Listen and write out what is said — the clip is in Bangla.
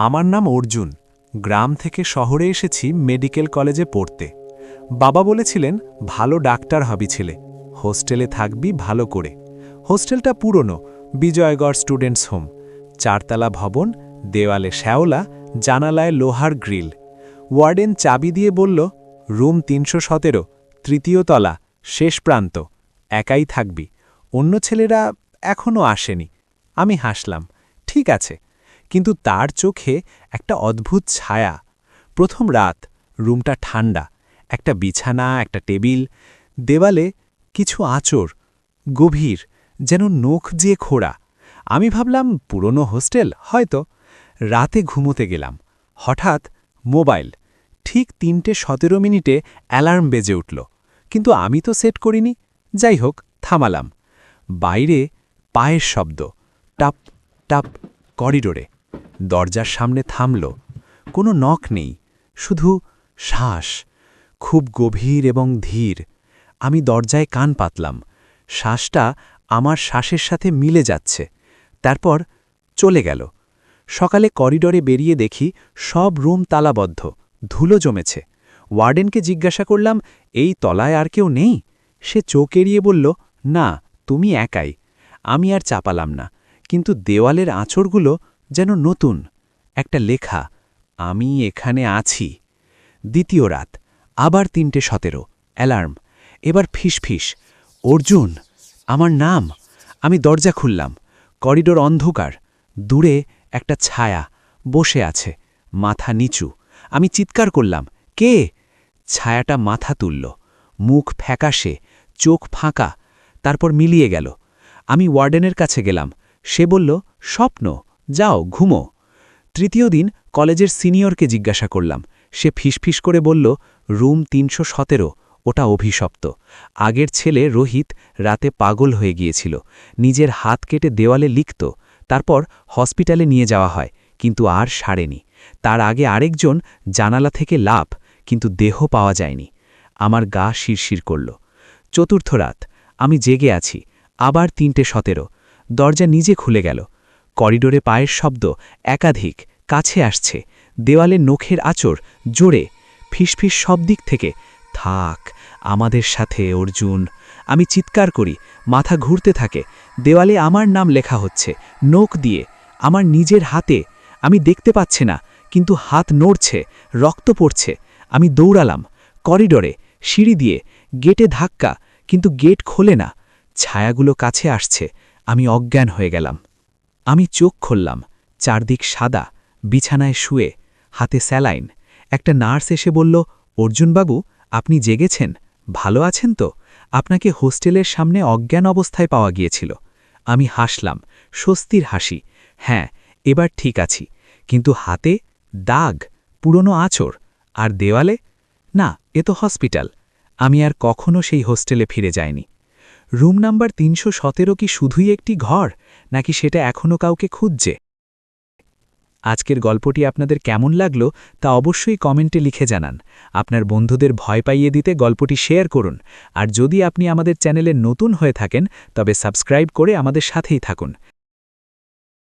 আমার নাম অর্জুন। গ্রাম থেকে শহরে এসেছি মেডিকেল কলেজে পড়তে। বাবা বলেছিলেন ভালো ডাক্তার হবি ছেলে, হোস্টেলে থাকবি ভালো করে। হোস্টেলটা পুরনো, বিজয়গড় স্টুডেন্টস হোম। 4তলা ভবন, দেওয়ালে শ্যাওলা, জানালায় লোহার গ্রিল। ওয়ার্ডেন চাবি দিয়ে বলল, রুম ৩১৭, তৃতীয় তলা, শেষ প্রান্ত। একাই থাকবি, অন্য ছেলেরা এখনও আসেনি। আমি হাসলাম, ঠিক আছে। কিন্তু তার চোখে একটা অদ্ভুত ছায়া। প্রথম রাত, রুমটা ঠান্ডা, একটা বিছানা, একটা টেবিল, দেওয়ালে কিছু আঁচড়, গভীর, যেন নখ দিয়ে খোঁড়া। আমি ভাবলাম পুরনো হোস্টেল হয়তো। রাতে ঘুমোতে গেলাম, হঠাৎ মোবাইল। ঠিক ৩:১৭ অ্যালার্ম বেজে উঠল, কিন্তু আমি তো সেট করিনি। যাই হোক, থামালাম। বাইরে পায়ের শব্দ, টাপ টাপ, করিডোরে। দরজার সামনে থামল, কোনো নখ নেই, শুধু শ্বাস, খুব গভীর এবং ধীর। আমি দরজায় কান পাতলাম, শ্বাসটা আমার শ্বাসের সাথে মিলে যাচ্ছে। তারপর চলে গেল। সকালে করিডোরে বেরিয়ে দেখি সব রুম তালাবদ্ধ, ধুলো জমেছে। ওয়ার্ডেনকে জিজ্ঞাসা করলাম, এই তলায় আর কেউ নেই? সে চোখ এড়িয়ে বলল, না, তুমি একাই। আমি আর চাপালাম না, কিন্তু দেওয়ালের আঁচড়গুলো যেন নতুন। একটা লেখা, আমি এখানে আছি। দ্বিতীয় রাত, আবার ৩:১৭, অ্যালার্ম। এবার ফিসফিস, অর্জুন, আমার নাম। আমি দরজা খুললাম, করিডোর অন্ধকার। দূরে একটা ছায়া বসে আছে, মাথা নিচু। আমি চিৎকার করলাম, কে? ছায়াটা মাথা তুলল, মুখ ফ্যাকাশে, চোখ ফাঁকা, তারপর মিলিয়ে গেল। আমি ওয়ার্ডেনের কাছে গেলাম, সে বলল, স্বপ্ন, যাও ঘুমো। তৃতীয় দিন কলেজের সিনিয়রকে জিজ্ঞাসা করলাম, সে ফিসফিস করে বলল, রুম ৩১৭, ওটা অভিশপ্ত। আগের ছেলে রোহিত রাতে পাগল হয়ে গিয়েছিল, নিজের হাত কেটে দেওয়ালে লিখত, তারপর হসপিটালে নিয়ে যাওয়া হয়, কিন্তু আর সারেনি। তার আগে আরেকজন জানালা থেকে লাফ, কিন্তু দেহ পাওয়া যায়নি। আমার গা শিরশির করল। চতুর্থ রাত, আমি জেগে আছি, আবার ৩:১৭, দরজা নিজে খুলে গেল। করিডোরে পায়ের শব্দ, একাধিক, কাছে আসছে। দেওয়ালে নখের আঁচড়, জোরে, ফিসফিস সব দিক থেকে, থাক আমাদের সাথে অর্জুন। আমি চিৎকার করি, মাথা ঘুরতে থাকে। দেওয়ালে আমার নাম লেখা হচ্ছে, নখ দিয়ে, আমার নিজের হাতে। আমি দেখতে পাচ্ছি না, কিন্তু হাত নড়ছে, রক্ত পড়ছে। আমি দৌড়ালাম, করিডোরে, সিঁড়ি দিয়ে, গেটে ধাক্কা, কিন্তু গেট খোলে না। ছায়াগুলো কাছে আসছে, আমি অজ্ঞান হয়ে গেলাম। আমি চোখ খুললাম, চারদিক সাদা, বিছানায় শুয়ে, হাতে স্যালাইন। একটা নার্স এসে বলল, অর্জুনবাবু, আপনি জেগেছেন, ভালো আছেন তো? আপনাকে হোস্টেলের সামনে অজ্ঞান অবস্থায় পাওয়া গিয়েছিল। আমি হাসলাম, স্বস্তির হাসি। হ্যাঁ, এবার ঠিক আছি। কিন্তু হাতে দাগ, পুরনো আঁচড়, আর দেওয়ালে? না, এ তো হসপিটাল। আমি আর কখনো সেই হোস্টেলে ফিরে যাইনি। রুম নাম্বার ৩১৭ কি শুধুই একটি ঘর, নাকি সেটা এখনও কাউকে খুঁজছে? আজকের গল্পটি আপনাদের কেমন লাগলো তা অবশ্যই কমেন্টে লিখে জানান। আপনার বন্ধুদের ভয় পাইয়ে দিতে গল্পটি শেয়ার করুন। আর যদি আপনি আমাদের চ্যানেলে নতুন হয়ে থাকেন, তবে সাবস্ক্রাইব করে আমাদের সাথেই থাকুন।